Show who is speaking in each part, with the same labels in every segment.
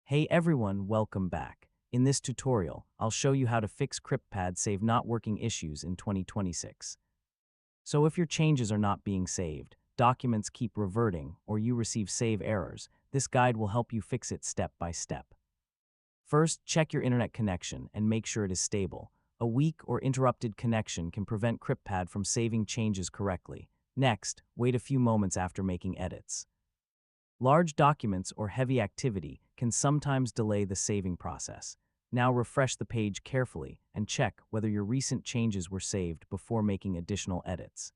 Speaker 1: Hey everyone, welcome back. In this tutorial, I'll show you how to fix CryptPad save not working issues in 2026. So if your changes are not being saved, documents keep reverting, or you receive save errors, this guide will help you fix it step by step. First, check your internet connection and make sure it is stable. A weak or interrupted connection can prevent CryptPad from saving changes correctly. Next, wait a few moments after making edits. Large documents or heavy activity can sometimes delay the saving process. Now refresh the page carefully and check whether your recent changes were saved before making additional edits.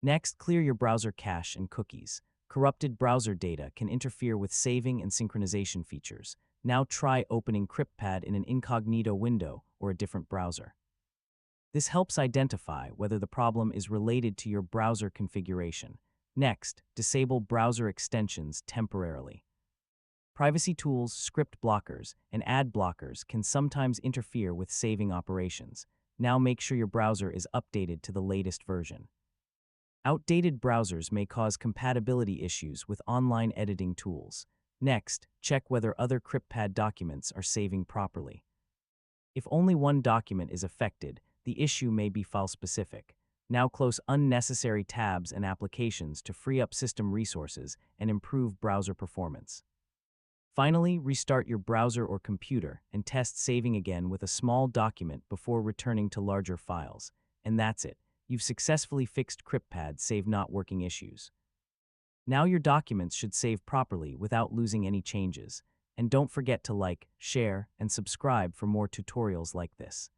Speaker 1: Next, clear your browser cache and cookies. Corrupted browser data can interfere with saving and synchronization features. Now try opening CryptPad in an incognito window or a different browser. This helps identify whether the problem is related to your browser configuration. Next, disable browser extensions temporarily. Privacy tools, script blockers, and ad blockers can sometimes interfere with saving operations. Now make sure your browser is updated to the latest version. Outdated browsers may cause compatibility issues with online editing tools. Next, check whether other CryptPad documents are saving properly. If only one document is affected, the issue may be file-specific. Now close unnecessary tabs and applications to free up system resources and improve browser performance. Finally, restart your browser or computer and test saving again with a small document before returning to larger files. And that's it. You've successfully fixed CryptPad save not working issues. Now your documents should save properly without losing any changes. And don't forget to like, share, and subscribe for more tutorials like this.